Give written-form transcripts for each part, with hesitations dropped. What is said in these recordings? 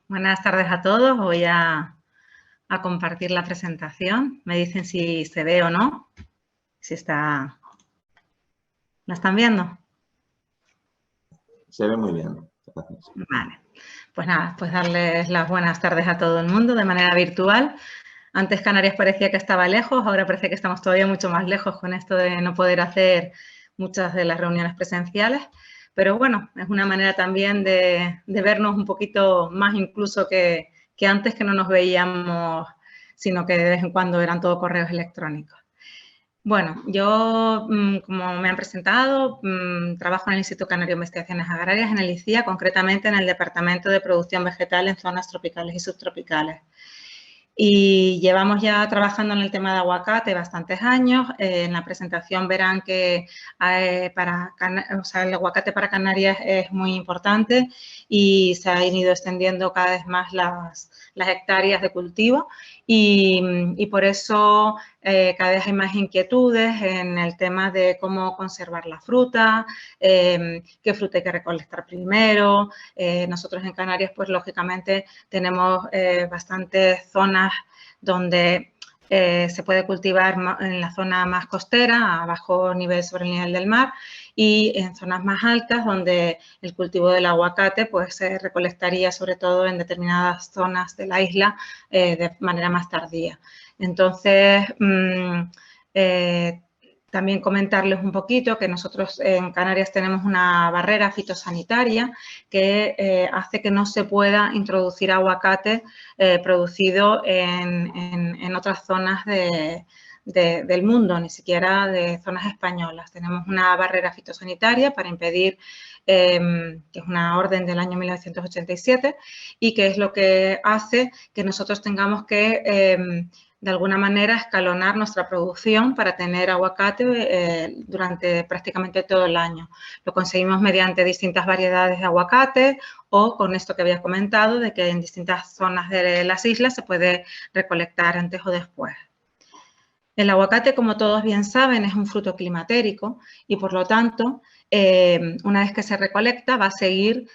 Buenas tardes a todos. Voy a compartir la presentación. Me dicen si se ve o no. Si está... ¿La están viendo? Se ve muy bien. Gracias. Vale. Pues nada, pues darles las buenas tardes a todo el mundo de manera virtual. Antes Canarias parecía que estaba lejos, ahora parece que estamos todavía mucho más lejos con esto de no poder hacer muchas de las reuniones presenciales. Pero bueno, es una manera también de vernos un poquito más incluso que antes, que no nos veíamos, sino que de vez en cuando eran todo correos electrónicos. Bueno, yo, como me han presentado, trabajo en el Instituto Canario de Investigaciones Agrarias, en el ICIA, concretamente en el Departamento de Producción Vegetal en zonas tropicales y subtropicales. Y llevamos ya trabajando en el tema de aguacate bastantes años. En la presentación verán que el aguacate para Canarias es muy importante y se han ido extendiendo cada vez más las hectáreas de cultivo y por eso cada vez hay más inquietudes en el tema de cómo conservar la fruta, qué fruta hay que recolectar primero. Nosotros en Canarias, pues lógicamente tenemos bastantes zonas donde se puede cultivar en la zona más costera, a bajo nivel sobre el nivel del mar, y en zonas más altas donde el cultivo del aguacate pues se recolectaría sobre todo en determinadas zonas de la isla de manera más tardía. Entonces, también comentarles un poquito que nosotros en Canarias tenemos una barrera fitosanitaria que hace que no se pueda introducir aguacate producido en otras zonas del mundo, ni siquiera de zonas españolas. Tenemos una barrera fitosanitaria para impedir, que es una orden del año 1987 y que es lo que hace que nosotros tengamos que de alguna manera escalonar nuestra producción para tener aguacate durante prácticamente todo el año. Lo conseguimos mediante distintas variedades de aguacate o con esto que había comentado de que en distintas zonas de las islas se puede recolectar antes o después. El aguacate, como todos bien saben, es un fruto climatérico y, por lo tanto, una vez que se recolecta va a seguir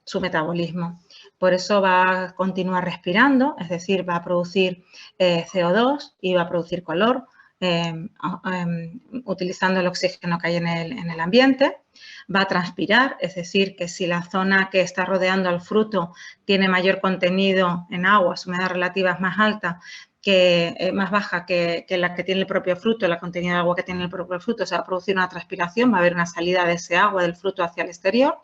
su metabolismo. Por eso va a continuar respirando, es decir, va a producir CO2 y va a producir calor utilizando el oxígeno que hay en el ambiente. Va a transpirar, es decir, que si la zona que está rodeando al fruto tiene mayor contenido en agua, su humedad relativa es más alta, más baja que la que tiene el propio fruto, el contenido de agua que tiene el propio fruto, se va a producir una transpiración, va a haber una salida de ese agua del fruto hacia el exterior.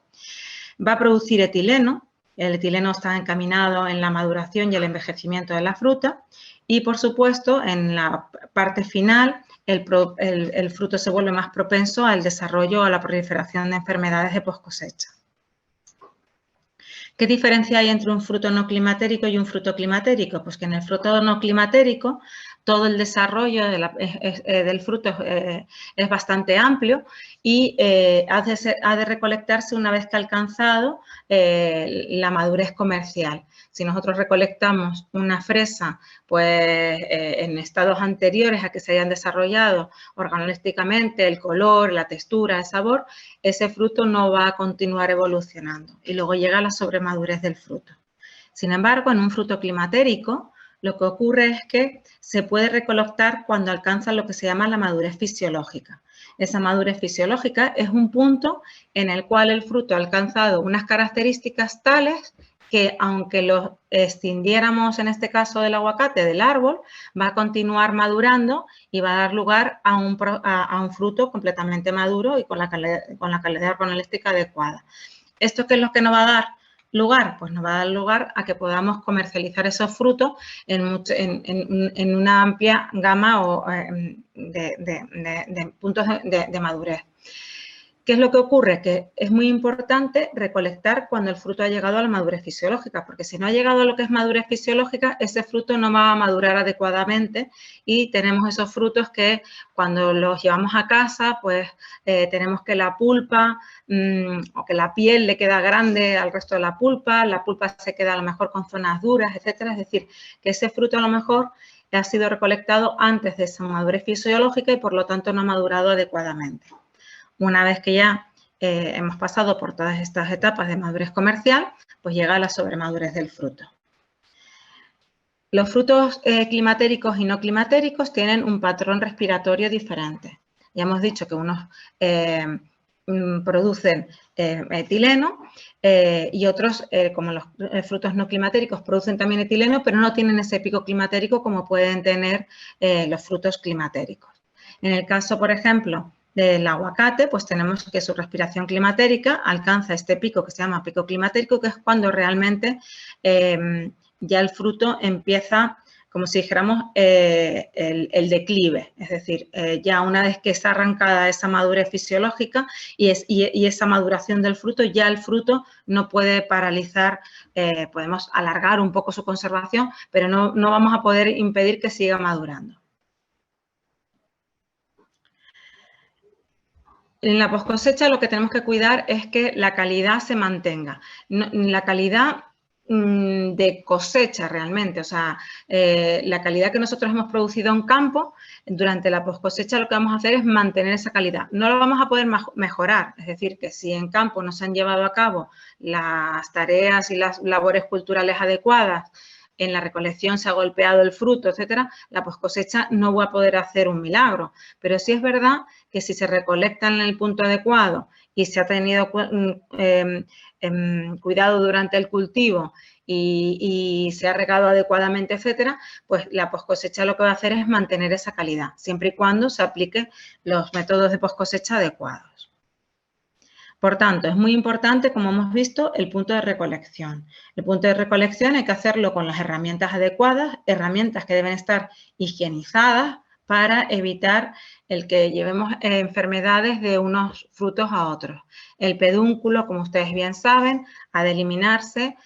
Va a producir etileno. El etileno está encaminado en la maduración y el envejecimiento de la fruta y, por supuesto, en la parte final el fruto se vuelve más propenso al desarrollo o a la proliferación de enfermedades de post-cosecha. ¿Qué diferencia hay entre un fruto no climatérico y un fruto climatérico? Pues que en el fruto no climatérico todo el desarrollo del fruto es bastante amplio y ha de recolectarse una vez que ha alcanzado la madurez comercial. Si nosotros recolectamos una fresa pues, en estados anteriores a que se hayan desarrollado organolépticamente el color, la textura, el sabor, ese fruto no va a continuar evolucionando y luego llega la sobremadurez del fruto. Sin embargo, en un fruto climatérico, lo que ocurre es que se puede recolectar cuando alcanza lo que se llama la madurez fisiológica. Esa madurez fisiológica es un punto en el cual el fruto ha alcanzado unas características tales que, aunque lo extinguiéramos, en este caso del aguacate, del árbol, va a continuar madurando y va a dar lugar a un fruto completamente maduro y con la calidad organoléptica adecuada. ¿Esto qué es lo que nos va a dar lugar? Pues nos va a dar lugar a que podamos comercializar esos frutos en una amplia gama de puntos de madurez. ¿Qué es lo que ocurre? Que es muy importante recolectar cuando el fruto ha llegado a la madurez fisiológica, porque si no ha llegado a lo que es madurez fisiológica, ese fruto no va a madurar adecuadamente y tenemos esos frutos que cuando los llevamos a casa, pues tenemos que la pulpa o que la piel le queda grande al resto de la pulpa se queda a lo mejor con zonas duras, etcétera. Es decir, que ese fruto a lo mejor ha sido recolectado antes de esa madurez fisiológica y por lo tanto no ha madurado adecuadamente. Una vez que ya hemos pasado por todas estas etapas de madurez comercial, pues llega la sobremadurez del fruto. Los frutos climatéricos y no climatéricos tienen un patrón respiratorio diferente. Ya hemos dicho que unos producen etileno y otros, como los frutos no climatéricos, producen también etileno, pero no tienen ese pico climatérico como pueden tener los frutos climatéricos. En el caso, por ejemplo, del aguacate, pues tenemos que su respiración climatérica alcanza este pico que se llama pico climatérico, que es cuando realmente ya el fruto empieza, como si dijéramos, el declive. Es decir, ya una vez que está arrancada esa madurez fisiológica y esa maduración del fruto, ya el fruto no puede paralizar, podemos alargar un poco su conservación, pero no vamos a poder impedir que siga madurando. En la poscosecha lo que tenemos que cuidar es que la calidad se mantenga. La calidad de cosecha realmente, o sea, la calidad que nosotros hemos producido en campo, durante la poscosecha lo que vamos a hacer es mantener esa calidad. No lo vamos a poder mejorar, es decir, que si en campo no se han llevado a cabo las tareas y las labores culturales adecuadas, en la recolección se ha golpeado el fruto, etcétera, la poscosecha no va a poder hacer un milagro. Pero sí es verdad que si se recolecta en el punto adecuado y se ha tenido cuidado durante el cultivo y se ha regado adecuadamente, etcétera, pues la poscosecha lo que va a hacer es mantener esa calidad, siempre y cuando se apliquen los métodos de poscosecha adecuados. Por tanto, es muy importante, como hemos visto, el punto de recolección. El punto de recolección hay que hacerlo con las herramientas adecuadas, herramientas que deben estar higienizadas para evitar el que llevemos enfermedades de unos frutos a otros. El pedúnculo, como ustedes bien saben, ha de eliminarse,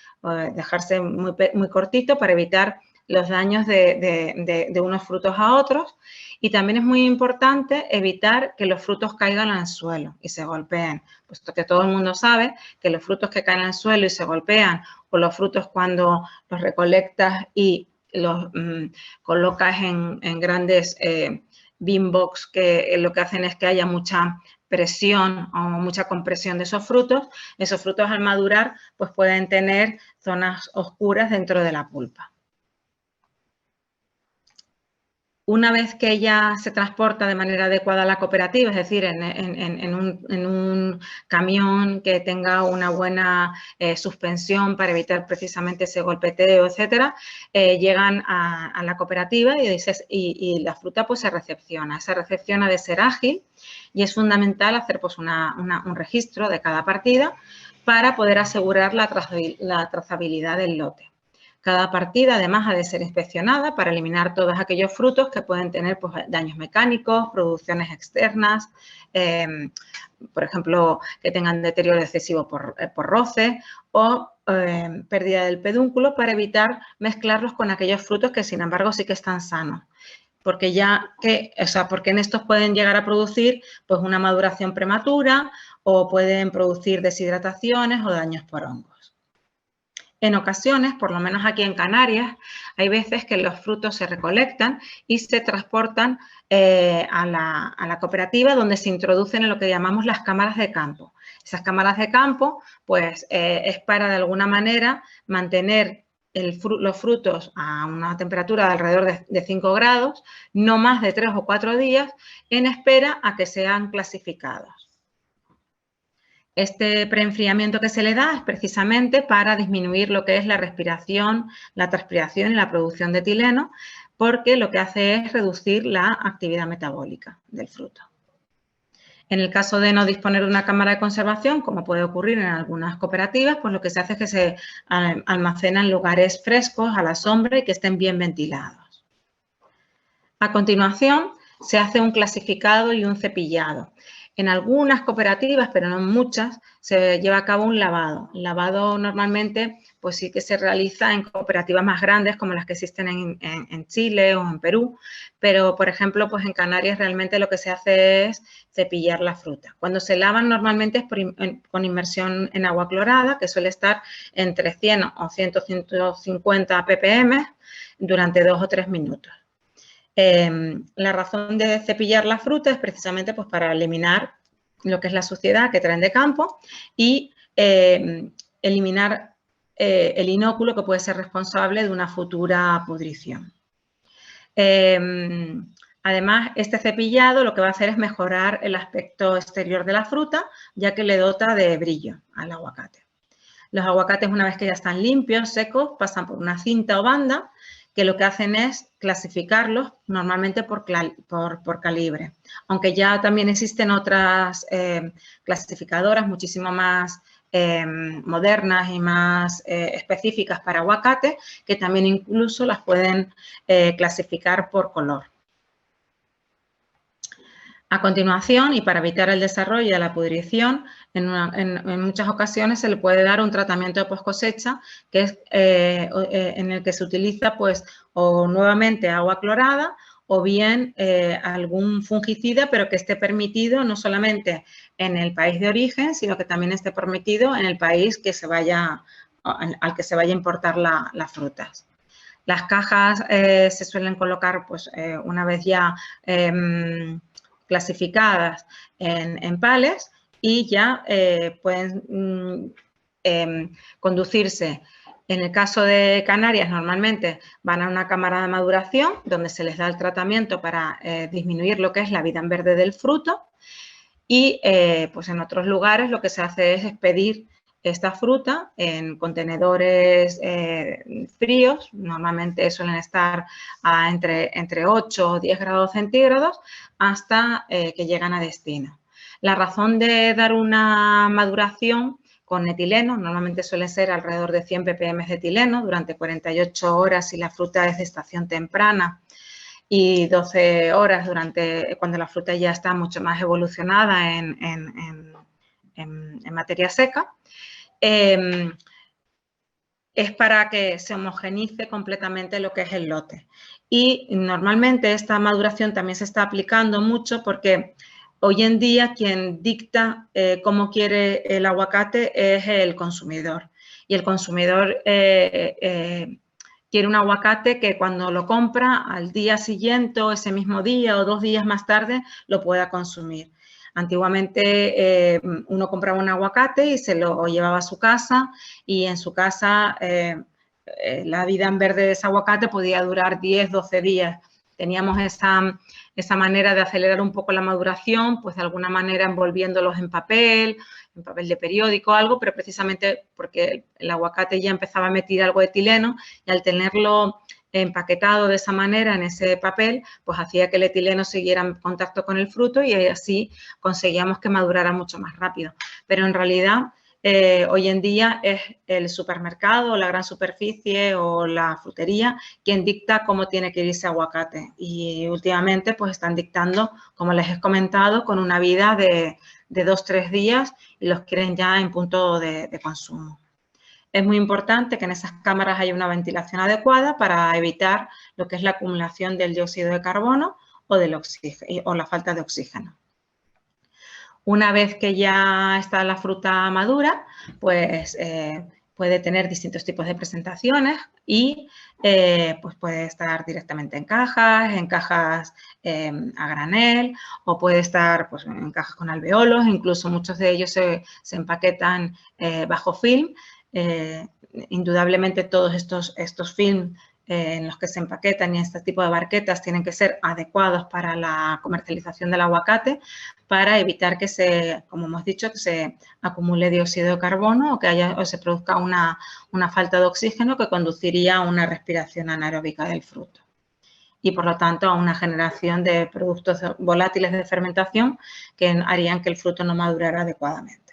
dejarse muy cortito para evitar los daños de unos frutos a otros. Y también es muy importante evitar que los frutos caigan al suelo y se golpeen, puesto que todo el mundo sabe que los frutos que caen al suelo y se golpean, o los frutos cuando los recolectas y los colocas en grandes bean box, que lo que hacen es que haya mucha presión o mucha compresión de esos frutos al madurar pues pueden tener zonas oscuras dentro de la pulpa. Una vez que ya se transporta de manera adecuada a la cooperativa, es decir, en un camión que tenga una buena suspensión para evitar precisamente ese golpeteo, etcétera, llegan a la cooperativa y la fruta pues se recepciona. Se recepciona de ser ágil y es fundamental hacer pues un registro de cada partida para poder asegurar la trazabilidad del lote. Cada partida, además, ha de ser inspeccionada para eliminar todos aquellos frutos que pueden tener pues, daños mecánicos, producciones externas, por ejemplo, que tengan deterioro excesivo por roce o pérdida del pedúnculo para evitar mezclarlos con aquellos frutos que, sin embargo, sí que están sanos. Porque porque en estos pueden llegar a producir pues, una maduración prematura o pueden producir deshidrataciones o daños por hongos. En ocasiones, por lo menos aquí en Canarias, hay veces que los frutos se recolectan y se transportan a la cooperativa donde se introducen en lo que llamamos las cámaras de campo. Esas cámaras de campo, pues, es para de alguna manera mantener los frutos a una temperatura de alrededor de 5 grados, no más de 3 o 4 días, en espera a que sean clasificados. Este preenfriamiento que se le da es precisamente para disminuir lo que es la respiración, la transpiración y la producción de etileno, porque lo que hace es reducir la actividad metabólica del fruto. En el caso de no disponer de una cámara de conservación, como puede ocurrir en algunas cooperativas, pues lo que se hace es que se almacena en lugares frescos, a la sombra y que estén bien ventilados. A continuación, se hace un clasificado y un cepillado. En algunas cooperativas, pero no en muchas, se lleva a cabo un lavado. El lavado normalmente pues sí que se realiza en cooperativas más grandes como las que existen en Chile o en Perú, pero por ejemplo pues en Canarias realmente lo que se hace es cepillar la fruta. Cuando se lavan normalmente es con inmersión en agua clorada, que suele estar entre 100 o 150 ppm durante 2 o 3 minutos. La razón de cepillar la fruta es precisamente pues, para eliminar lo que es la suciedad que traen de campo y eliminar el inóculo que puede ser responsable de una futura pudrición. Además, este cepillado lo que va a hacer es mejorar el aspecto exterior de la fruta, ya que le dota de brillo al aguacate. Los aguacates, una vez que ya están limpios, secos, pasan por una cinta o banda que lo que hacen es clasificarlos normalmente por calibre. Aunque ya también existen otras clasificadoras muchísimo más modernas y más específicas para aguacate, que también incluso las pueden clasificar por color. A continuación, y para evitar el desarrollo de la pudrición, en muchas ocasiones se le puede dar un tratamiento de post-cosecha, que es en el que se utiliza pues o nuevamente agua clorada o bien algún fungicida, pero que esté permitido no solamente en el país de origen, sino que también esté permitido en el país que al que se vaya a importar las frutas. Las cajas se suelen colocar pues una vez ya clasificadas en pales y ya pueden conducirse. En el caso de Canarias, normalmente van a una cámara de maduración donde se les da el tratamiento para disminuir lo que es la vida en verde del fruto y pues en otros lugares lo que se hace es expedir esta fruta en contenedores fríos, normalmente suelen estar a entre 8 o 10 grados centígrados hasta que llegan a destino. La razón de dar una maduración con etileno, normalmente suele ser alrededor de 100 ppm de etileno durante 48 horas si la fruta es de estación temprana y 12 horas cuando la fruta ya está mucho más evolucionada en materia seca. Es para que se homogeneice completamente lo que es el lote. Y normalmente esta maduración también se está aplicando mucho porque hoy en día quien dicta cómo quiere el aguacate es el consumidor. Y el consumidor quiere un aguacate que cuando lo compra al día siguiente o ese mismo día o 2 días más tarde lo pueda consumir. Antiguamente uno compraba un aguacate y se lo llevaba a su casa y en su casa la vida en verde de ese aguacate podía durar 10, 12 días. Teníamos esa manera de acelerar un poco la maduración, pues de alguna manera envolviéndolos en papel de periódico o algo, pero precisamente porque el aguacate ya empezaba a emitir algo de etileno y al tenerlo empaquetado de esa manera en ese papel, pues hacía que el etileno siguiera en contacto con el fruto y así conseguíamos que madurara mucho más rápido. Pero en realidad hoy en día es el supermercado, la gran superficie o la frutería quien dicta cómo tiene que ir ese aguacate y últimamente pues están dictando, como les he comentado, con una vida de 2-3 días y los quieren ya en punto de consumo. Es muy importante que en esas cámaras haya una ventilación adecuada para evitar lo que es la acumulación del dióxido de carbono o la falta de oxígeno. Una vez que ya está la fruta madura, pues puede tener distintos tipos de presentaciones y pues puede estar directamente en cajas a granel o puede estar pues, en cajas con alveolos, incluso muchos de ellos se empaquetan bajo film. Indudablemente todos estos film en los que se empaquetan y este tipo de barquetas tienen que ser adecuados para la comercialización del aguacate para evitar que como hemos dicho, que se acumule dióxido de carbono o se produzca una falta de oxígeno que conduciría a una respiración anaeróbica del fruto y, por lo tanto, a una generación de productos volátiles de fermentación que harían que el fruto no madurara adecuadamente.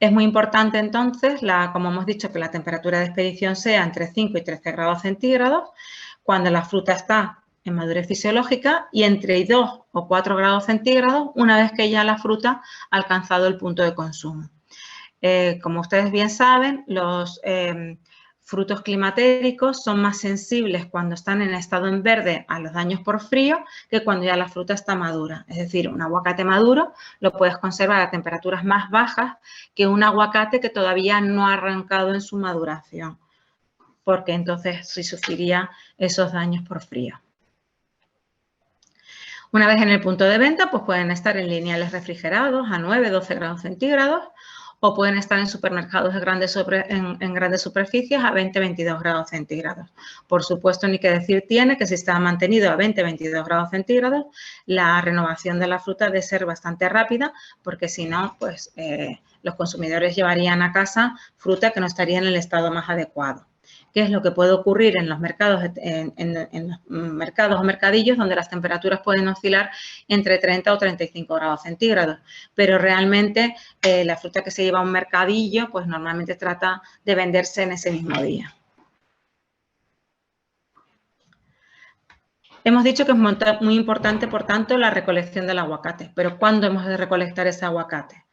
Es muy importante, entonces, como hemos dicho, que la temperatura de expedición sea entre 5 y 13 grados centígrados. Cuando la fruta está en madurez fisiológica y entre 2 o 4 grados centígrados una vez que ya la fruta ha alcanzado el punto de consumo. Como ustedes bien saben, los frutos climatéricos son más sensibles cuando están en estado en verde a los daños por frío que cuando ya la fruta está madura. Es decir, un aguacate maduro lo puedes conservar a temperaturas más bajas que un aguacate que todavía no ha arrancado en su maduración, porque entonces sí sufriría esos daños por frío. Una vez en el punto de venta, pues pueden estar en lineales refrigerados a 9, 12 grados centígrados o pueden estar en supermercados en grandes superficies a 20, 22 grados centígrados. Por supuesto, ni que decir tiene que si está mantenido a 20, 22 grados centígrados, la renovación de la fruta debe ser bastante rápida porque si no, pues los consumidores llevarían a casa fruta que no estaría en el estado más adecuado. ¿Qué es lo que puede ocurrir en los mercados, en los mercados o mercadillos donde las temperaturas pueden oscilar entre 30 o 35 grados centígrados? Pero realmente la fruta que se lleva a un mercadillo, pues normalmente trata de venderse en ese mismo día. Hemos dicho que es muy importante, por tanto, la recolección del aguacate. Pero ¿cuándo hemos de recolectar ese aguacate?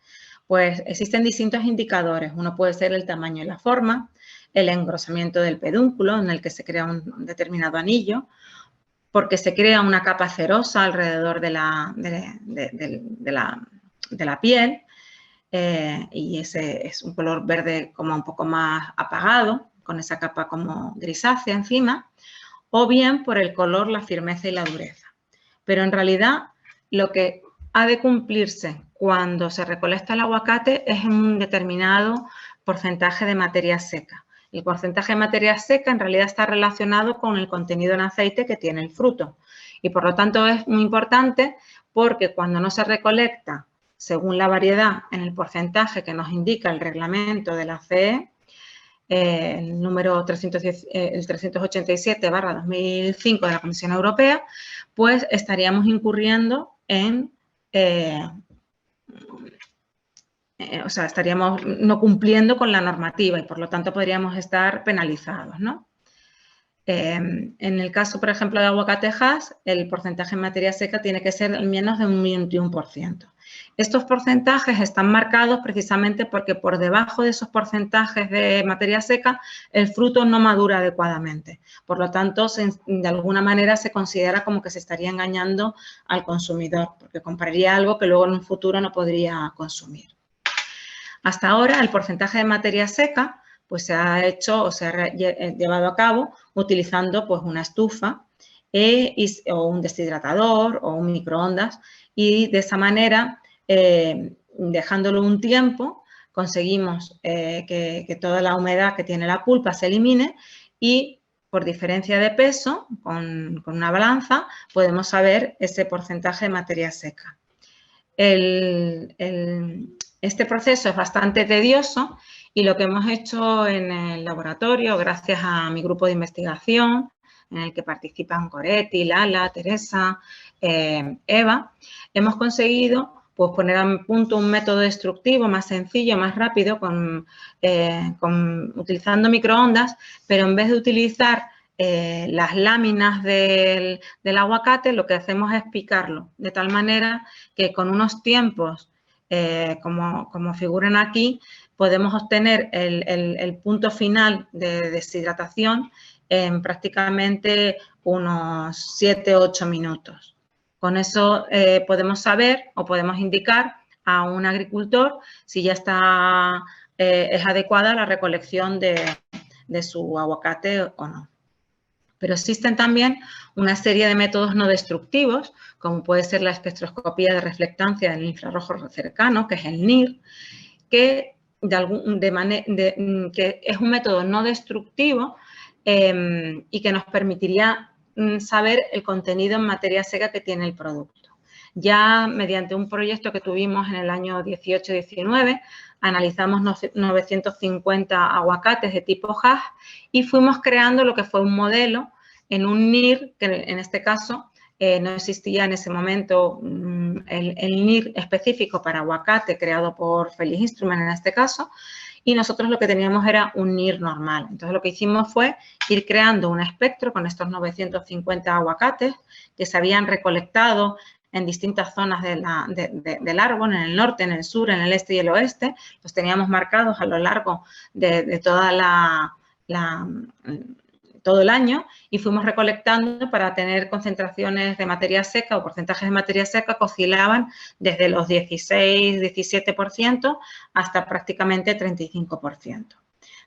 Pues existen distintos indicadores. Uno puede ser el tamaño y la forma, el engrosamiento del pedúnculo en el que se crea un determinado anillo, porque se crea una capa cerosa alrededor de la piel y ese es un color verde como un poco más apagado, con esa capa como grisácea encima, o bien por el color, la firmeza y la dureza. Pero en realidad lo que ha de cumplirse cuando se recolecta el aguacate es un determinado porcentaje de materia seca. El porcentaje de materia seca en realidad está relacionado con el contenido en aceite que tiene el fruto y por lo tanto es muy importante porque cuando no se recolecta según la variedad en el porcentaje que nos indica el reglamento de la CE, el número 387/2005 de la Comisión Europea, pues estaríamos incurriendo en o sea, estaríamos no cumpliendo con la normativa y, por lo tanto, podríamos estar penalizados, ¿no? En el caso, por ejemplo, de aguacatejas, el porcentaje en materia seca tiene que ser al menos de un 21%. Estos porcentajes están marcados precisamente porque por debajo de esos porcentajes de materia seca el fruto no madura adecuadamente. Por lo tanto, de alguna manera se considera como que se estaría engañando al consumidor porque compraría algo que luego en un futuro no podría consumir. Hasta ahora, el porcentaje de materia seca pues se ha hecho o se ha llevado a cabo utilizando pues una estufa o un deshidratador o un microondas y de esa manera, dejándolo un tiempo, conseguimos que toda la humedad que tiene la pulpa se elimine y por diferencia de peso, con una balanza, podemos saber ese porcentaje de materia seca. Este proceso es bastante tedioso y lo que hemos hecho en el laboratorio, gracias a mi grupo de investigación, en el que participan Coretti, Lala, Teresa, Eva, hemos conseguido pues, poner a punto un método destructivo más sencillo, más rápido, utilizando microondas, pero en vez de utilizar las láminas del aguacate, lo que hacemos es picarlo, de tal manera que con unos tiempos, como figuran aquí, podemos obtener el punto final de deshidratación en prácticamente unos 7 o 8 minutos. Con eso podemos saber o podemos indicar a un agricultor si ya está, es adecuada la recolección de su aguacate o no. Pero existen también una serie de métodos no destructivos, como puede ser la espectroscopía de reflectancia del infrarrojo cercano, que es el NIR, que es un método no destructivo y que nos permitiría saber el contenido en materia seca que tiene el producto. Ya mediante un proyecto que tuvimos en el año 18-19, analizamos 950 aguacates de tipo Hass y fuimos creando lo que fue un modelo en un NIR, que en este caso no existía en ese momento el NIR específico para aguacate creado por Felix Instrument en este caso, y nosotros lo que teníamos era un NIR normal. Entonces, lo que hicimos fue ir creando un espectro con estos 950 aguacates que se habían recolectado en distintas zonas del árbol, en el norte, en el sur, en el este y el oeste. Los teníamos marcados a lo largo de toda todo el año y fuimos recolectando para tener concentraciones de materia seca o porcentajes de materia seca que oscilaban desde los 16-17% hasta prácticamente 35%.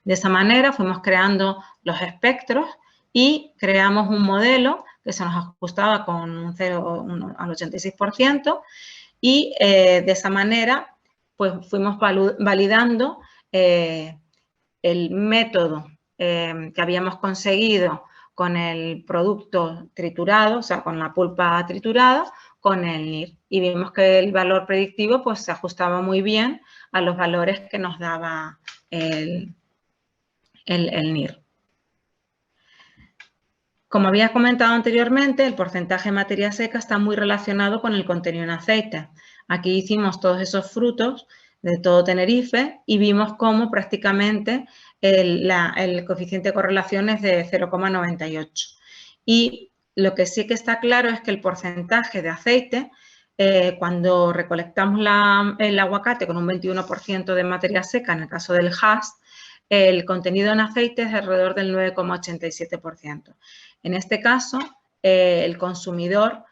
De esa manera fuimos creando los espectros y creamos un modelo que se nos ajustaba con un 0 al 86% y de esa manera pues fuimos validando el método que habíamos conseguido con el producto triturado, o sea, con la pulpa triturada, con el NIR. Y vimos que el valor predictivo pues se ajustaba muy bien a los valores que nos daba el NIR. Como había comentado anteriormente, el porcentaje de materia seca está muy relacionado con el contenido en aceite. Aquí hicimos todos esos frutos de todo Tenerife y vimos cómo prácticamente el coeficiente de correlación es de 0,98. Y lo que sí que está claro es que el porcentaje de aceite, cuando recolectamos el aguacate con un 21% de materia seca, en el caso del hass, el contenido en aceite es alrededor del 9,87%. En este caso, el consumidor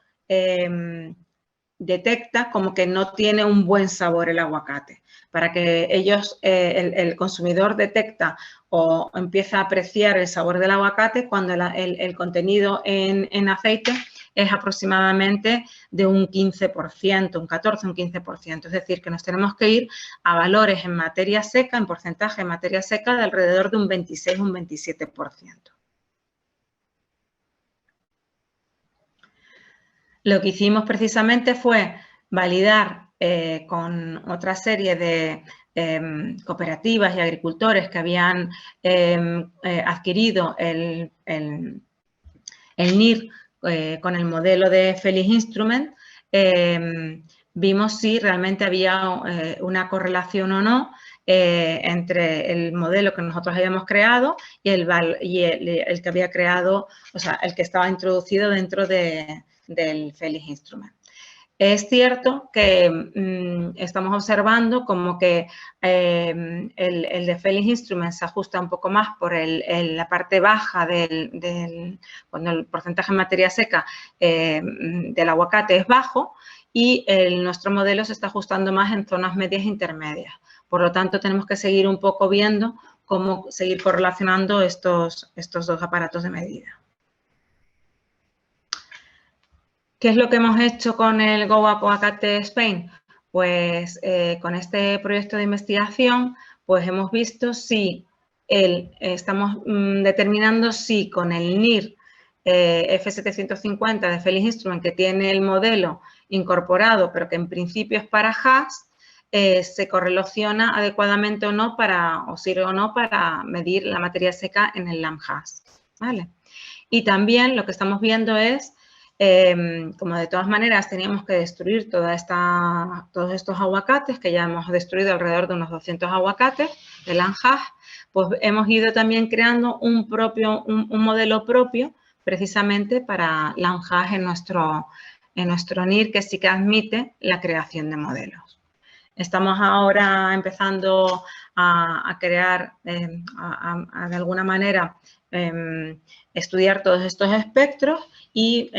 detecta como que no tiene un buen sabor el aguacate. Para que ellos, el consumidor detecta o empieza a apreciar el sabor del aguacate cuando el contenido en aceite es aproximadamente de un 15%, un 14, un 15%. Es decir, que nos tenemos que ir a valores en materia seca, en porcentaje de materia seca, de alrededor de un 26, un 27%. Lo que hicimos precisamente fue validar con otra serie de cooperativas y agricultores que habían adquirido el NIR con el modelo de Felix Instrument, vimos si realmente había una correlación o no entre el modelo que nosotros habíamos creado y el que había creado, o sea, el que estaba introducido dentro del Felix Instrument. Es cierto que estamos observando como que el de Felix Instrument se ajusta un poco más por la parte baja cuando el porcentaje de materia seca del aguacate es bajo y nuestro modelo se está ajustando más en zonas medias e intermedias. Por lo tanto, tenemos que seguir un poco viendo cómo seguir correlacionando estos dos aparatos de medida. ¿Qué es lo que hemos hecho con el Go Aguacate Spain? Pues con este proyecto de investigación, pues hemos visto si estamos determinando si con el NIR F750 de Felix Instrument, que tiene el modelo incorporado, pero que en principio es para hash, se correlaciona adecuadamente o no o sirve o no para medir la materia seca en el LAMHASS, ¿vale? Y también lo que estamos viendo es como de todas maneras teníamos que destruir todos estos aguacates, que ya hemos destruido alrededor de unos 200 aguacates de LAMHASS, pues hemos ido también creando un modelo propio precisamente para LAMHASS en nuestro NIR, que sí que admite la creación de modelos. Estamos ahora empezando a crear, de alguna manera, estudiar todos estos espectros y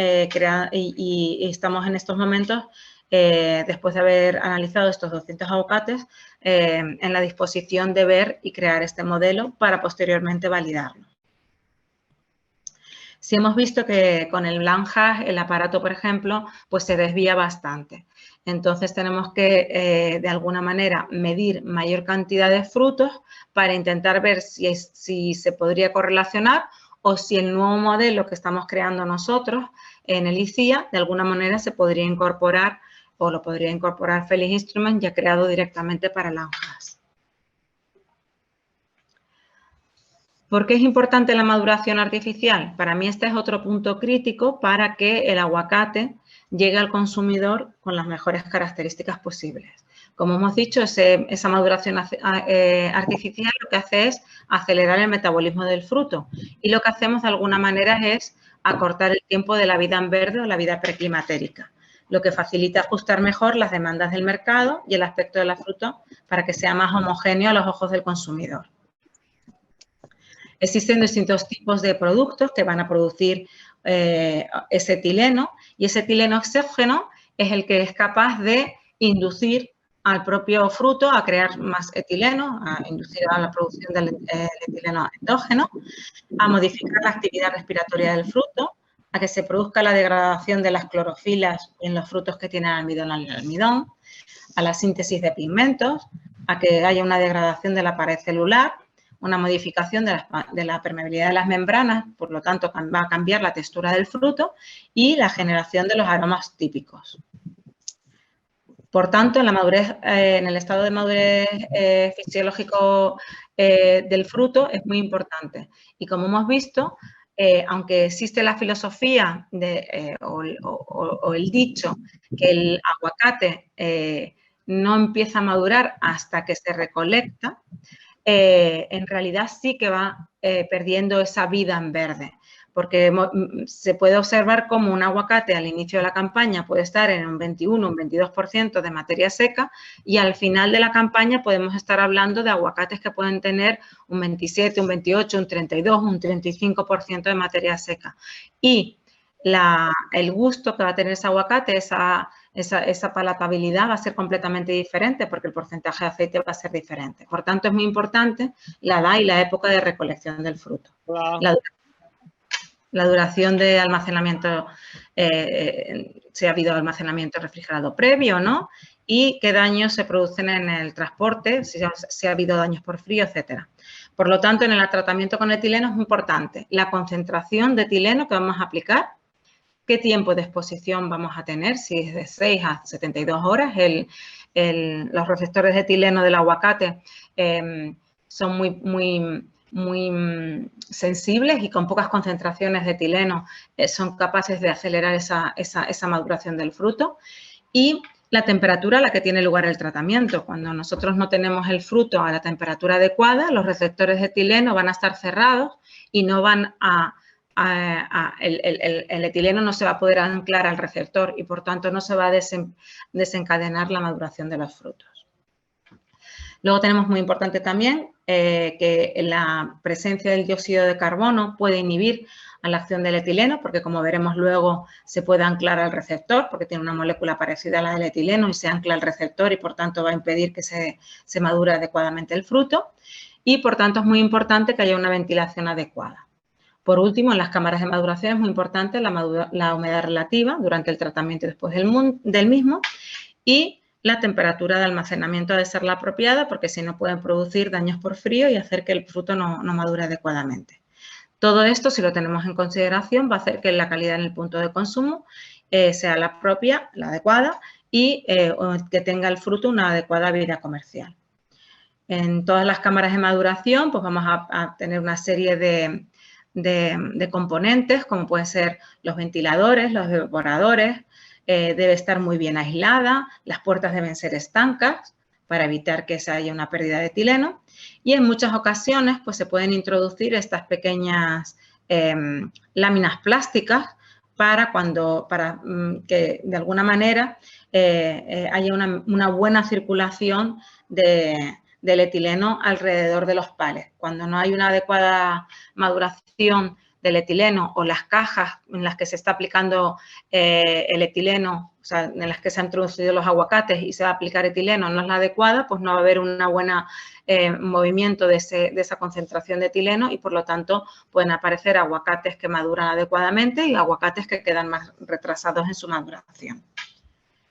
estamos en estos momentos, después de haber analizado estos 200 aguacates, en la disposición de ver y crear este modelo para posteriormente validarlo. Si hemos visto que con el LAMHASS el aparato, por ejemplo, pues se desvía bastante. Entonces tenemos que, de alguna manera, medir mayor cantidad de frutos para intentar ver si se podría correlacionar o si el nuevo modelo que estamos creando nosotros en el ICIA, de alguna manera se podría incorporar o lo podría incorporar Felix Instrument ya creado directamente para LAMHASS. ¿Por qué es importante la maduración artificial? Para mí este es otro punto crítico para que el aguacate llegue al consumidor con las mejores características posibles. Como hemos dicho, esa maduración artificial lo que hace es acelerar el metabolismo del fruto y lo que hacemos de alguna manera es acortar el tiempo de la vida en verde o la vida preclimatérica, lo que facilita ajustar mejor las demandas del mercado y el aspecto de la fruta para que sea más homogéneo a los ojos del consumidor. Existen distintos tipos de productos que van a producir ese etileno y ese etileno exógeno es el que es capaz de inducir al propio fruto a crear más etileno, a inducir a la producción del etileno endógeno, a modificar la actividad respiratoria del fruto, a que se produzca la degradación de las clorofilas en los frutos que tienen almidón al almidón, a la síntesis de pigmentos, a que haya una degradación de la pared celular, una modificación de la permeabilidad de las membranas, por lo tanto va a cambiar la textura del fruto y la generación de los aromas típicos. Por tanto, en el estado de madurez fisiológico del fruto es muy importante. Y como hemos visto, aunque existe la filosofía o el dicho que el aguacate no empieza a madurar hasta que se recolecta, en realidad sí que va perdiendo esa vida en verde, porque se puede observar como un aguacate al inicio de la campaña puede estar en un 21, un 22% de materia seca y al final de la campaña podemos estar hablando de aguacates que pueden tener un 27, un 28, un 32, un 35% de materia seca. Y el gusto que va a tener ese aguacate, esa palatabilidad va a ser completamente diferente porque el porcentaje de aceite va a ser diferente. Por tanto, es muy importante la edad y la época de recolección del fruto. Wow. La duración de almacenamiento, si ha habido almacenamiento refrigerado previo, ¿no? Y qué daños se producen en el transporte, si ha habido daños por frío, etcétera. Por lo tanto, en el tratamiento con etileno es importante la concentración de etileno que vamos a aplicar, qué tiempo de exposición vamos a tener, si es de 6 a 72 horas. Los receptores de etileno del aguacate son muy sensibles y con pocas concentraciones de etileno son capaces de acelerar esa maduración del fruto. Y la temperatura a la que tiene lugar el tratamiento. Cuando nosotros no tenemos el fruto a la temperatura adecuada, los receptores de etileno van a estar cerrados y no van el etileno no se va a poder anclar al receptor y, por tanto, no se va a desencadenar la maduración de los frutos. Luego tenemos muy importante también que la presencia del dióxido de carbono puede inhibir a la acción del etileno porque, como veremos luego, se puede anclar al receptor porque tiene una molécula parecida a la del etileno y se ancla al receptor y, por tanto, va a impedir que se madure adecuadamente el fruto. Y, por tanto, es muy importante que haya una ventilación adecuada. Por último, en las cámaras de maduración es muy importante la humedad relativa durante el tratamiento y después del mismo y la temperatura de almacenamiento ha de ser la apropiada porque si no pueden producir daños por frío y hacer que el fruto no madure adecuadamente. Todo esto, si lo tenemos en consideración, va a hacer que la calidad en el punto de consumo sea la propia, la adecuada y que tenga el fruto una adecuada vida comercial. En todas las cámaras de maduración, pues vamos a tener una serie de componentes, como pueden ser los ventiladores, los evaporadores, debe estar muy bien aislada, las puertas deben ser estancas para evitar que se haya una pérdida de etileno y en muchas ocasiones pues se pueden introducir estas pequeñas láminas plásticas para que de alguna manera haya una buena circulación del etileno alrededor de los pales. Cuando no hay una adecuada maduración del etileno o las cajas en las que se está aplicando el etileno, o sea, en las que se han introducido los aguacates y se va a aplicar etileno no es la adecuada, pues no va a haber una buena movimiento de esa concentración de etileno y, por lo tanto, pueden aparecer aguacates que maduran adecuadamente y aguacates que quedan más retrasados en su maduración.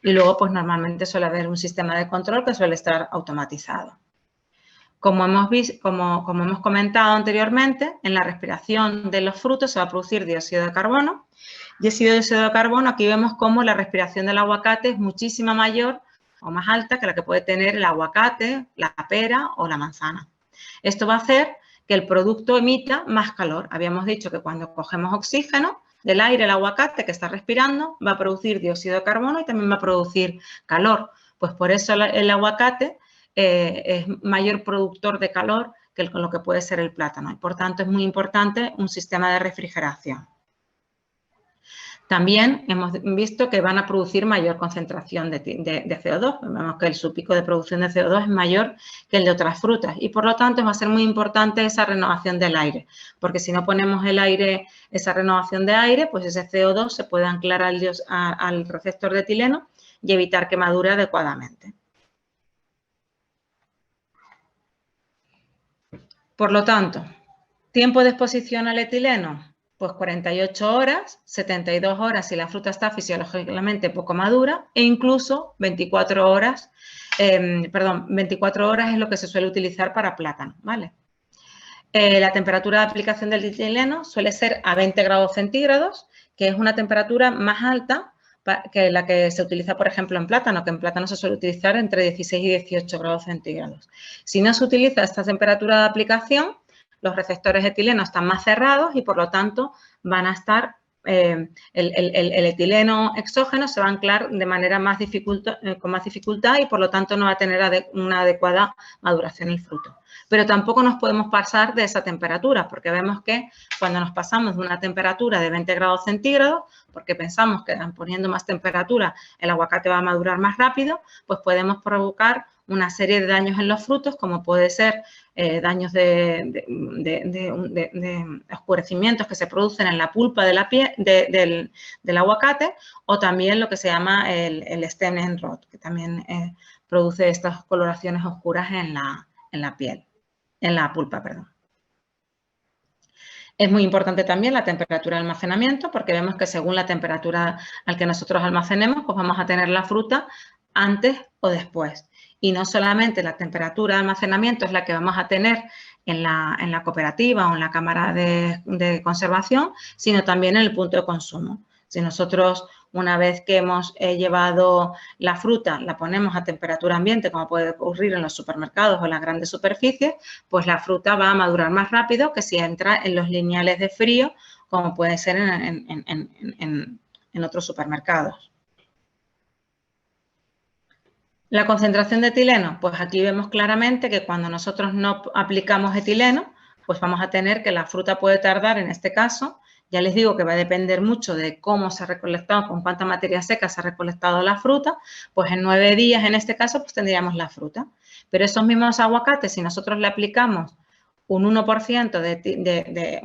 Y luego, pues normalmente suele haber un sistema de control que suele estar automatizado. Como hemos comentado anteriormente, en la respiración de los frutos se va a producir dióxido de carbono. Y ese dióxido de carbono, aquí vemos cómo la respiración del aguacate es muchísimo mayor o más alta que la que puede tener el aguacate, la pera o la manzana. Esto va a hacer que el producto emita más calor. Habíamos dicho que cuando cogemos oxígeno del aire, el aguacate que está respirando va a producir dióxido de carbono y también va a producir calor. Pues por eso el aguacate es mayor productor de calor que lo que puede ser el plátano y por tanto es muy importante un sistema de refrigeración. También hemos visto que van a producir mayor concentración de CO2. Vemos que su pico de producción de CO2 es mayor que el de otras frutas y, por lo tanto, va a ser muy importante esa renovación del aire, porque si no ponemos el aire, esa renovación de aire, pues ese CO2 se puede anclar al receptor de etileno y evitar que madure adecuadamente. Por lo tanto, tiempo de exposición al etileno, pues 48 horas, 72 horas si la fruta está fisiológicamente poco madura e incluso 24 horas, 24 horas es lo que se suele utilizar para plátano, ¿vale? La temperatura de aplicación del etileno suele ser a 20 grados centígrados, que es una temperatura más alta que la que se utiliza, por ejemplo, en plátano, que en plátano se suele utilizar entre 16 y 18 grados centígrados. Si no se utiliza esta temperatura de aplicación, los receptores de etileno están más cerrados y, por lo tanto, van a estar, el etileno exógeno se va a anclar de manera con más dificultad y, por lo tanto, no va a tener una adecuada maduración el fruto. Pero tampoco nos podemos pasar de esa temperatura, porque vemos que cuando nos pasamos de una temperatura de 20 grados centígrados, porque pensamos que poniendo más temperatura el aguacate va a madurar más rápido, pues podemos provocar una serie de daños en los frutos, como puede ser daños de oscurecimientos que se producen en la pulpa de la piel, del aguacate, o también lo que se llama el stem rot, que también produce estas coloraciones oscuras en la piel, en la pulpa, perdón. Es muy importante también la temperatura de almacenamiento, porque vemos que según la temperatura al que nosotros almacenemos, pues vamos a tener la fruta antes o después. Y no solamente la temperatura de almacenamiento es la que vamos a tener en la cooperativa o en la cámara de conservación, sino también en el punto de consumo. Si nosotros, una vez que hemos llevado la fruta, la ponemos a temperatura ambiente, como puede ocurrir en los supermercados o en las grandes superficies, pues la fruta va a madurar más rápido que si entra en los lineales de frío, como puede ser en otros supermercados. La concentración de etileno, pues aquí vemos claramente que cuando nosotros no aplicamos etileno, pues vamos a tener que la fruta puede tardar, en este caso, ya les digo que va a depender mucho de cómo se ha recolectado, con cuánta materia seca se ha recolectado la fruta, pues en 9 días, en este caso, pues tendríamos la fruta. Pero esos mismos aguacates, si nosotros le aplicamos un 1%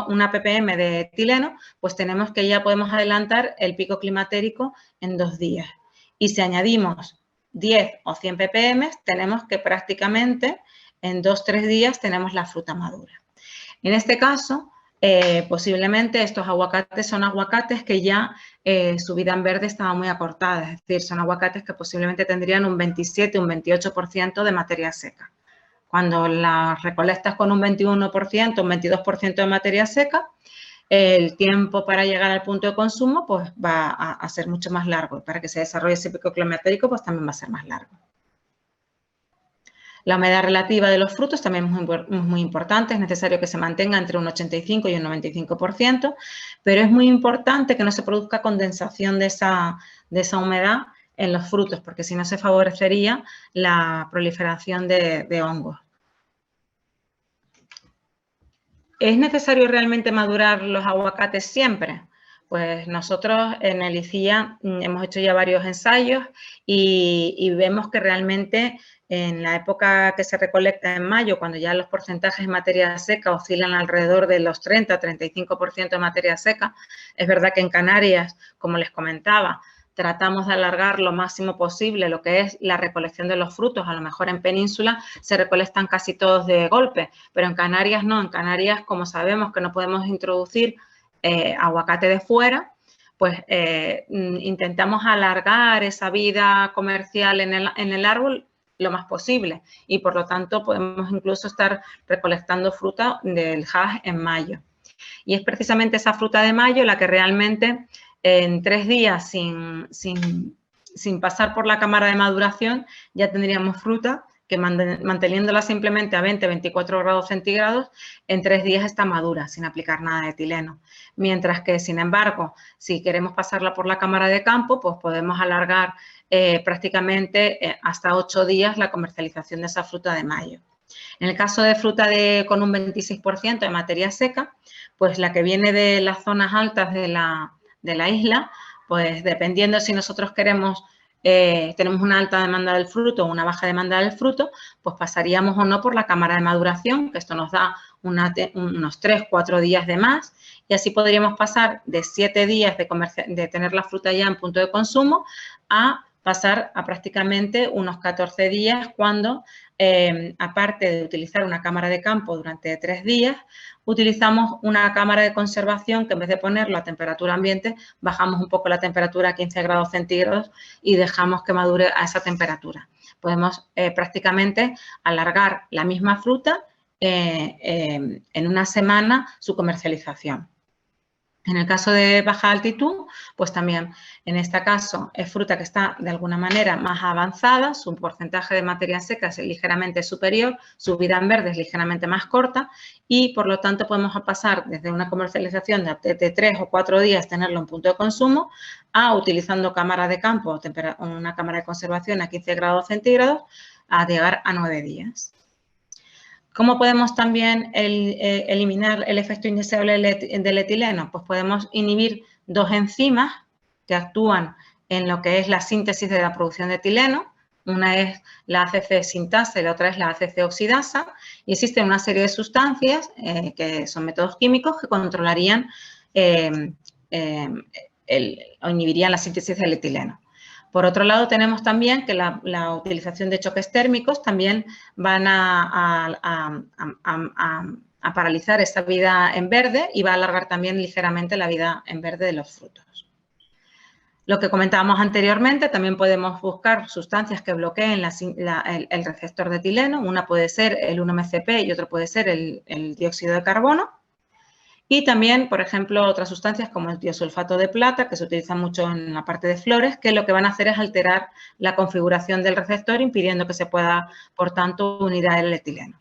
una ppm de etileno, pues tenemos que ya podemos adelantar el pico climatérico en 2 días. Y si añadimos 10 o 100 ppm, tenemos que prácticamente en 2-3 días tenemos la fruta madura. En este caso, posiblemente estos aguacates son aguacates que ya su vida en verde estaba muy acortada, es decir, son aguacates que posiblemente tendrían un 27, un 28% de materia seca. Cuando las recolectas con un 21%, un 22% de materia seca, el tiempo para llegar al punto de consumo pues va a ser mucho más largo. Y para que se desarrolle ese pico climatérico pues también va a ser más largo. La humedad relativa de los frutos también es muy importante, es necesario que se mantenga entre un 85 y un 95%, pero es muy importante que no se produzca condensación de esa humedad en los frutos, porque si no se favorecería la proliferación de hongos. ¿Es necesario realmente madurar los aguacates siempre? Pues nosotros en el ICIA hemos hecho ya varios ensayos y vemos que realmente en la época que se recolecta en mayo, cuando ya los porcentajes de materia seca oscilan alrededor de los 30-35% de materia seca, es verdad que en Canarias, como les comentaba, tratamos de alargar lo máximo posible lo que es la recolección de los frutos. A lo mejor en Península se recolectan casi todos de golpe, pero en Canarias no. En Canarias, como sabemos que no podemos introducir aguacate de fuera, pues intentamos alargar esa vida comercial en el árbol lo más posible y, por lo tanto, podemos incluso estar recolectando fruta del Hass en mayo. Y es precisamente esa fruta de mayo la que realmente en 3 días sin pasar por la cámara de maduración ya tendríamos fruta que manteniéndola simplemente a 20-24 grados centígrados, en 3 días está madura, sin aplicar nada de etileno. Mientras que, sin embargo, si queremos pasarla por la cámara de campo, pues podemos alargar prácticamente hasta 8 días la comercialización de esa fruta de mayo. En el caso de fruta con un 26% de materia seca, pues la que viene de las zonas altas de la isla, pues dependiendo si nosotros queremos, tenemos una alta demanda del fruto o una baja demanda del fruto, pues pasaríamos o no por la cámara de maduración, que esto nos da unos 3-4 días de más, y así podríamos pasar de 7 días de tener la fruta ya en punto de consumo a pasar a prácticamente unos 14 días cuando, aparte de utilizar una cámara de campo durante 3 días, utilizamos una cámara de conservación que en vez de ponerlo a temperatura ambiente, bajamos un poco la temperatura a 15 grados centígrados y dejamos que madure a esa temperatura. Podemos prácticamente alargar la misma fruta en una semana su comercialización. En el caso de baja altitud, pues también en este caso es fruta que está de alguna manera más avanzada, su porcentaje de materia seca es ligeramente superior, su vida en verde es ligeramente más corta y por lo tanto podemos pasar desde una comercialización de 3 o 4 días tenerlo en punto de consumo a utilizando cámara de campo o una cámara de conservación a 15 grados centígrados a llegar a 9 días. ¿Cómo podemos también eliminar el efecto indeseable del etileno? Pues podemos inhibir 2 enzimas que actúan en lo que es la síntesis de la producción de etileno. Una es la ACC sintasa y la otra es la ACC oxidasa. Y existen una serie de sustancias que son métodos químicos que controlarían o inhibirían la síntesis del etileno. Por otro lado, tenemos también que la utilización de choques térmicos también van a paralizar esta vida en verde y va a alargar también ligeramente la vida en verde de los frutos. Lo que comentábamos anteriormente, también podemos buscar sustancias que bloqueen el receptor de etileno. Una puede ser el 1-MCP y otro puede ser el dióxido de carbono. Y también, por ejemplo, otras sustancias como el tiosulfato de plata, que se utiliza mucho en la parte de flores, que lo que van a hacer es alterar la configuración del receptor, impidiendo que se pueda, por tanto, unir a él el etileno.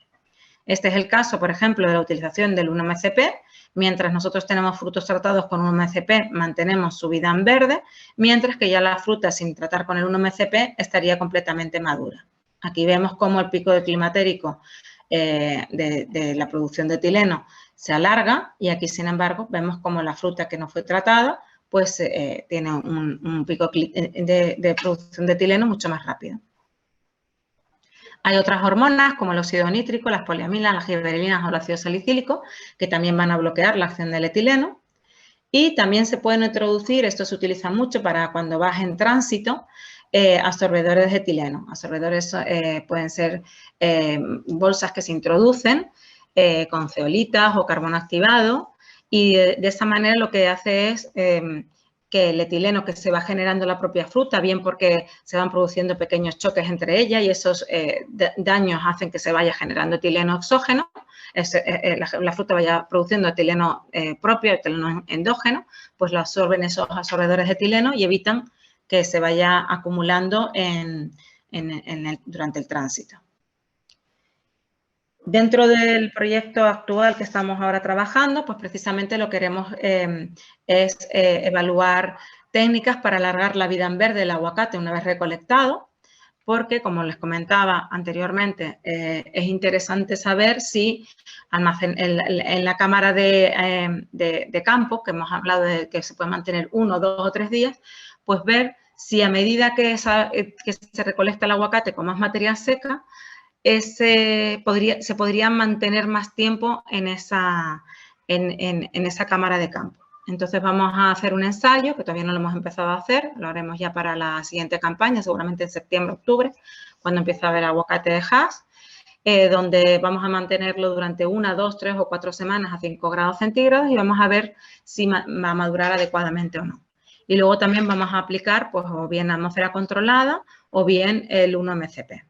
Este es el caso, por ejemplo, de la utilización del 1-MCP. Mientras nosotros tenemos frutos tratados con 1-MCP, mantenemos su vida en verde, mientras que ya la fruta sin tratar con el 1-MCP estaría completamente madura. Aquí vemos cómo el pico climatérico de la producción de etileno se alarga y aquí, sin embargo, vemos como la fruta que no fue tratada pues tiene un pico de producción de etileno mucho más rápido. Hay otras hormonas como el óxido nítrico, las poliaminas, las gibberelinas o el ácido salicílico que también van a bloquear la acción del etileno. Y también se pueden introducir, esto se utiliza mucho para cuando vas en tránsito, absorbedores de etileno. Absorbedores pueden ser bolsas que se introducen con zeolitas o carbono activado y de esa manera lo que hace es que el etileno que se va generando en la propia fruta, bien porque se van produciendo pequeños choques entre ellas y esos daños hacen que se vaya generando etileno exógeno, la fruta vaya produciendo etileno propio, etileno endógeno, pues lo absorben esos absorbedores de etileno y evitan que se vaya acumulando durante el tránsito. Dentro del proyecto actual que estamos ahora trabajando, pues precisamente lo que queremos es evaluar técnicas para alargar la vida en verde del aguacate una vez recolectado, porque, como les comentaba anteriormente, es interesante saber si en la cámara de campo, que hemos hablado de que se puede mantener 1, 2 o 3 días, pues ver si a medida que se recolecta el aguacate con más materia seca, se podría mantener más tiempo en esa cámara de campo. Entonces vamos a hacer un ensayo, que todavía no lo hemos empezado a hacer, lo haremos ya para la siguiente campaña, seguramente en septiembre, octubre, cuando empiece a haber aguacate de Hass, donde vamos a mantenerlo durante 1, 2, 3 o 4 semanas a 5 grados centígrados y vamos a ver si va a madurar adecuadamente o no. Y luego también vamos a aplicar pues o bien atmósfera controlada o bien el 1-MCP.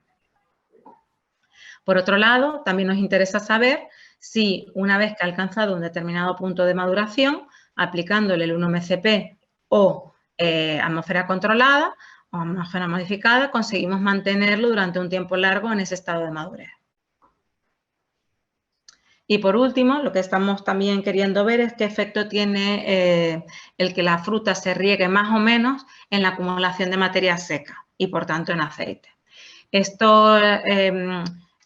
Por otro lado, también nos interesa saber si una vez que ha alcanzado un determinado punto de maduración, aplicándole el 1-MCP o atmósfera controlada, homógena modificada, conseguimos mantenerlo durante un tiempo largo en ese estado de madurez. Y por último, lo que estamos también queriendo ver es qué efecto tiene el que la fruta se riegue más o menos en la acumulación de materia seca y, por tanto, en aceite. Esto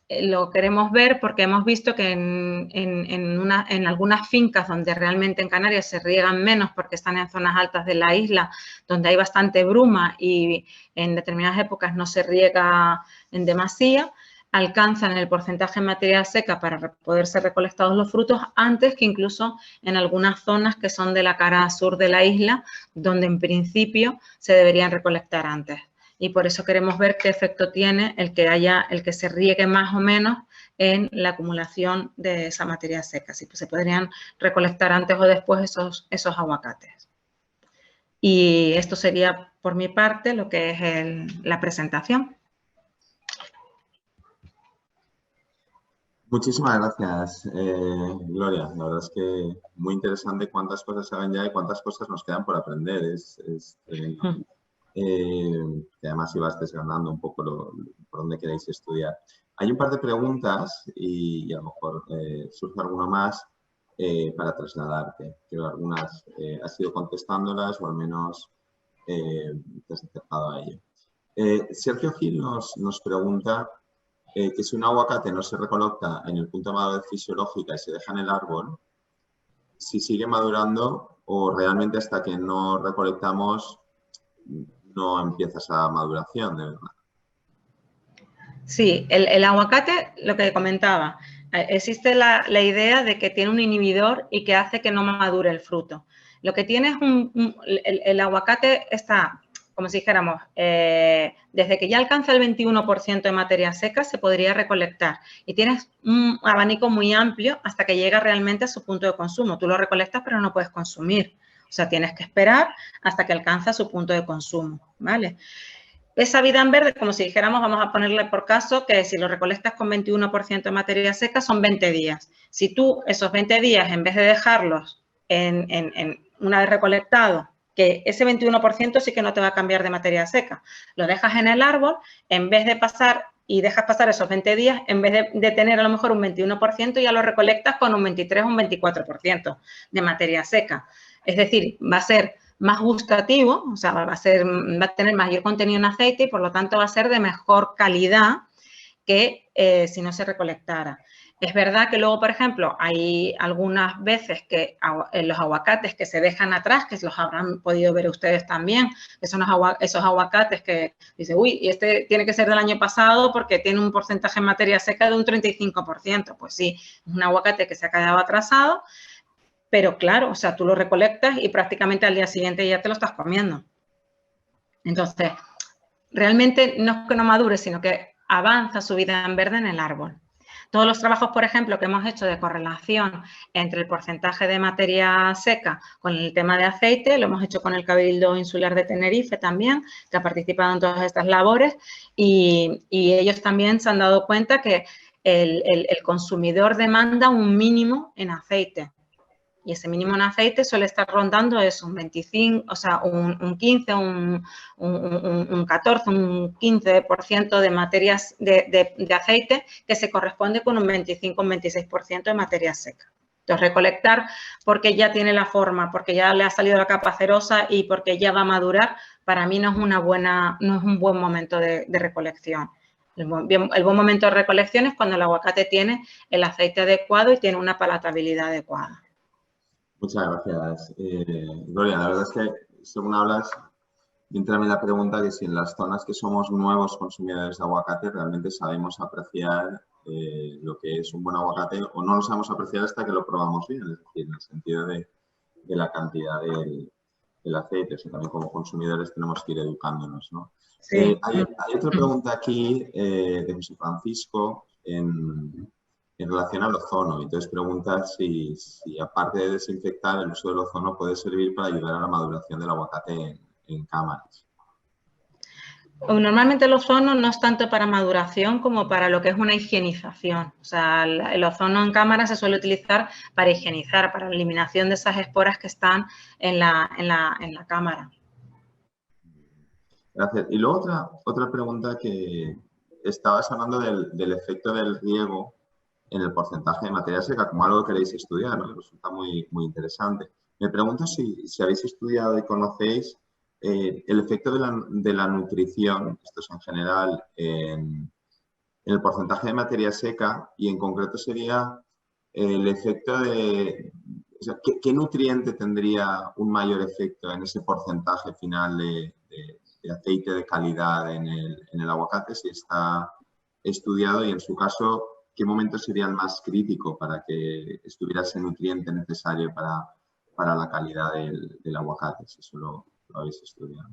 lo queremos ver porque hemos visto que en algunas fincas donde realmente en Canarias se riegan menos porque están en zonas altas de la isla, donde hay bastante bruma y en determinadas épocas no se riega en demasía, alcanzan el porcentaje de materia seca para poder ser recolectados los frutos antes que incluso en algunas zonas que son de la cara sur de la isla, donde en principio se deberían recolectar antes. Y por eso queremos ver qué efecto tiene el que se riegue más o menos en la acumulación de esa materia seca, si se podrían recolectar antes o después esos aguacates. Y esto sería por mi parte lo que es la presentación. Muchísimas gracias, Gloria. La verdad es que muy interesante cuántas cosas saben ya y cuántas cosas nos quedan por aprender. Es tremendo. Que además ibas desgranando un poco por dónde queréis estudiar. Hay un par de preguntas y a lo mejor surge alguna más para trasladarte. Creo que algunas has ido contestándolas o al menos te has acercado a ello. Sergio Gil nos pregunta que si un aguacate no se recolecta en el punto de madurez fisiológica y se deja en el árbol, si sigue madurando o realmente hasta que no recolectamos no empieza esa maduración, de verdad. Sí, el aguacate, lo que comentaba, existe la idea de que tiene un inhibidor y que hace que no madure el fruto. Lo que tiene es el aguacate está, como si dijéramos, desde que ya alcanza el 21% de materia seca se podría recolectar y tienes un abanico muy amplio hasta que llega realmente a su punto de consumo. Tú lo recolectas pero no puedes consumir, o sea, tienes que esperar hasta que alcanza su punto de consumo, ¿vale? Esa vida en verde, como si dijéramos, vamos a ponerle por caso que si lo recolectas con 21% de materia seca son 20 días. Si tú esos 20 días, en vez de dejarlos una vez recolectado, que ese 21% sí que no te va a cambiar de materia seca, lo dejas en el árbol, en vez de pasar y dejas pasar esos 20 días, en vez de tener a lo mejor un 21%, ya lo recolectas con un 23 o un 24% de materia seca. Es decir, va a ser más gustativo, o sea, va a tener mayor contenido en aceite y por lo tanto va a ser de mejor calidad que si no se recolectara. Es verdad que luego, por ejemplo, hay algunas veces que los aguacates que se dejan atrás, que los habrán podido ver ustedes también, que son esos aguacates que dice, uy, y este tiene que ser del año pasado porque tiene un porcentaje en materia seca de un 35%. Pues sí, es un aguacate que se ha quedado atrasado, pero claro, o sea, tú lo recolectas y prácticamente al día siguiente ya te lo estás comiendo. Entonces, realmente no es que no madure, sino que avanza su vida en verde en el árbol. Todos los trabajos, por ejemplo, que hemos hecho de correlación entre el porcentaje de materia seca con el tema de aceite, lo hemos hecho con el Cabildo Insular de Tenerife también, que ha participado en todas estas labores, y ellos también se han dado cuenta que el consumidor demanda un mínimo en aceite. Y ese mínimo en aceite suele estar rondando eso, un 25, o sea, un 15, un 14, un 15% de materias de aceite que se corresponde con un 25, un 26% de materia seca. Entonces, recolectar porque ya tiene la forma, porque ya le ha salido la capa cerosa y porque ya va a madurar, para mí no es un buen momento de recolección. El buen momento de recolección es cuando el aguacate tiene el aceite adecuado y tiene una palatabilidad adecuada. Muchas gracias, Gloria. La verdad es que, según hablas, me entra a mí la pregunta que si en las zonas que somos nuevos consumidores de aguacate realmente sabemos apreciar lo que es un buen aguacate o no lo sabemos apreciar hasta que lo probamos bien, es decir, en el sentido de la cantidad del aceite. O sea, también como consumidores tenemos que ir educándonos, ¿no? Sí. Hay otra pregunta aquí de José Francisco en relación al ozono. Entonces pregunta si aparte de desinfectar, el uso del ozono puede servir para ayudar a la maduración del aguacate en cámaras. Normalmente el ozono no es tanto para maduración como para lo que es una higienización. O sea, el ozono en cámara se suele utilizar para higienizar, para la eliminación de esas esporas que están en la cámara. Gracias. Y luego otra pregunta que estabas hablando del efecto del riego en el porcentaje de materia seca, como algo que queréis estudiar, ¿no? Resulta muy interesante. Me pregunto si habéis estudiado y conocéis el efecto de la nutrición, esto es en general, en el porcentaje de materia seca y en concreto sería el efecto de... O sea, ¿qué nutriente tendría un mayor efecto en ese porcentaje final de aceite de calidad en el aguacate si está estudiado y en su caso, qué momento sería el más crítico para que estuviera ese nutriente necesario para la calidad del aguacate, si eso lo habéis estudiado?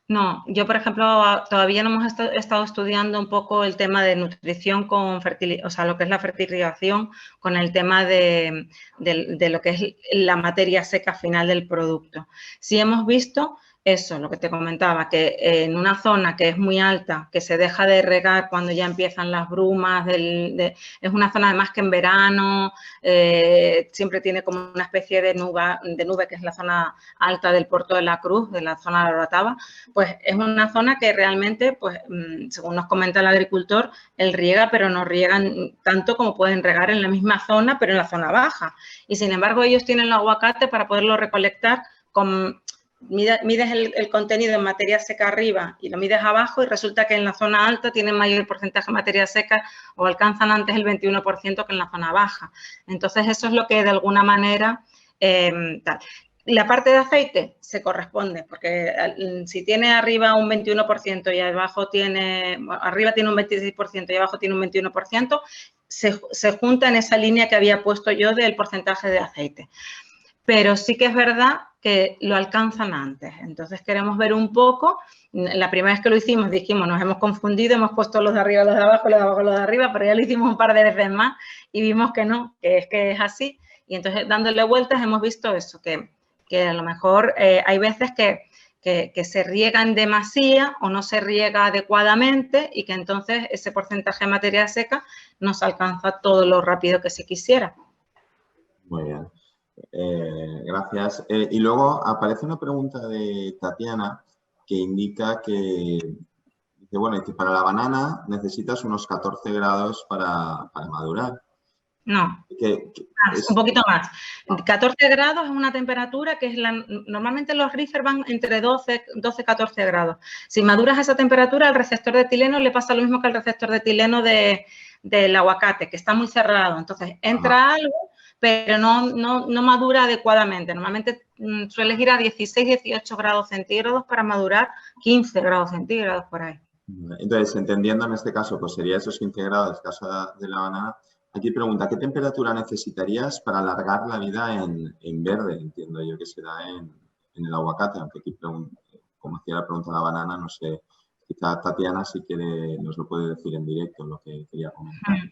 No, yo, por ejemplo, todavía no hemos estado estudiando un poco el tema de nutrición con fertilización, o sea, lo que es la fertilización con el tema de lo que es la materia seca final del producto. Sí hemos visto eso, lo que te comentaba, que en una zona que es muy alta, que se deja de regar cuando ya empiezan las brumas, es una zona además que en verano siempre tiene como una especie de nube, que es la zona alta del Puerto de la Cruz, de la zona de la Orotava, pues es una zona que realmente, pues según nos comenta el agricultor, él riega, pero no riegan tanto como pueden regar en la misma zona, pero en la zona baja. Y sin embargo, ellos tienen el aguacate para poderlo recolectar con... Mides el contenido en materia seca arriba y lo mides abajo y resulta que en la zona alta tienen mayor porcentaje de materia seca o alcanzan antes el 21% que en la zona baja. Entonces, eso es lo que de alguna manera... tal. La parte de aceite se corresponde, porque si tiene arriba un 21% y abajo arriba tiene un 26% y abajo tiene un 21%, se junta en esa línea que había puesto yo del porcentaje de aceite. Pero sí que es verdad que lo alcanzan antes. Entonces, queremos ver un poco. La primera vez que lo hicimos, dijimos, nos hemos confundido, hemos puesto los de arriba, los de abajo, los de abajo, los de arriba, pero ya lo hicimos un par de veces más y vimos que no, que es así. Y entonces, dándole vueltas, hemos visto eso, que a lo mejor hay veces que se riega en demasía o no se riega adecuadamente y que entonces ese porcentaje de materia seca no se alcanza todo lo rápido que se quisiera. Muy bien. Gracias. Y luego aparece una pregunta de Tatiana que indica que, bueno, que para la banana necesitas unos 14 grados para madurar. No, un poquito más. 14 grados es una temperatura que es normalmente los rífer van entre 12 y 14 grados. Si maduras a esa temperatura, al receptor de etileno le pasa lo mismo que al receptor de etileno del aguacate, que está muy cerrado. Entonces, entra algo, pero no madura adecuadamente. Normalmente sueles ir a 16, 18 grados centígrados para madurar 15 grados centígrados por ahí. Entonces, entendiendo en este caso, pues sería esos 15 grados, en el caso de la banana. Aquí pregunta, ¿qué temperatura necesitarías para alargar la vida en verde? Entiendo yo que será en el aguacate, aunque aquí, como hacía la pregunta de la banana, no sé, quizá Tatiana sí que nos lo puede decir en directo lo que quería comentar.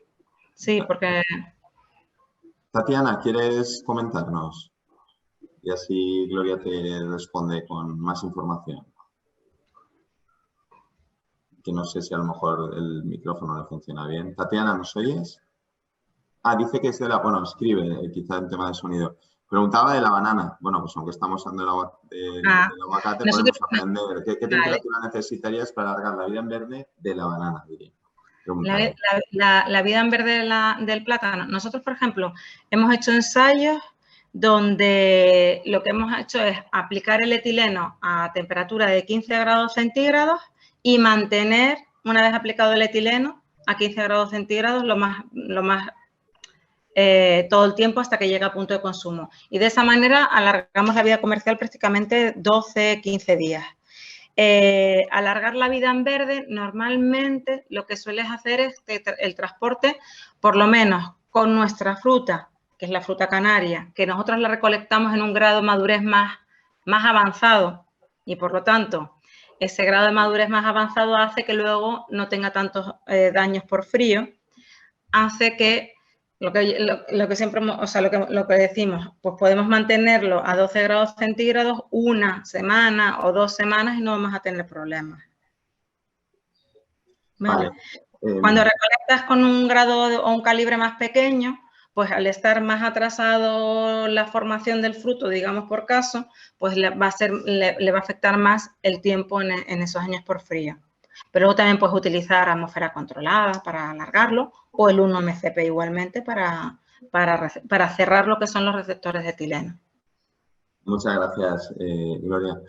Sí, porque... Tatiana, ¿quieres comentarnos? Y así Gloria te responde con más información. Que no sé si a lo mejor el micrófono no funciona bien. Tatiana, ¿nos oyes? Dice que es de bueno, escribe, quizá en tema de sonido. Preguntaba de la banana. Bueno, pues aunque estamos hablando del aguacate, podemos aprender. ¿Qué temperatura necesitarías para alargar la vida en verde de la banana, diría? La vida en verde del plátano. Nosotros, por ejemplo, hemos hecho ensayos donde lo que hemos hecho es aplicar el etileno a temperatura de 15 grados centígrados y mantener, una vez aplicado el etileno, a 15 grados centígrados todo el tiempo hasta que llega a punto de consumo. Y de esa manera alargamos la vida comercial prácticamente 12, 15 días. Alargar la vida en verde, normalmente lo que sueles hacer es el transporte, por lo menos con nuestra fruta, que es la fruta canaria, que nosotros la recolectamos en un grado de madurez más avanzado y por lo tanto ese grado de madurez más avanzado hace que luego no tenga tantos daños por frío, hace que lo que siempre, o sea, lo que decimos, pues podemos mantenerlo a 12 grados centígrados una semana o 2 semanas y no vamos a tener problemas. ¿Vale? Cuando recolectas con un grado o un calibre más pequeño, pues al estar más atrasado la formación del fruto, digamos por caso, pues le va a afectar más el tiempo en esos años por frío. Pero luego también puedes utilizar atmósfera controlada para alargarlo o el 1-MCP igualmente para cerrar lo que son los receptores de etileno. Muchas gracias, Gloria.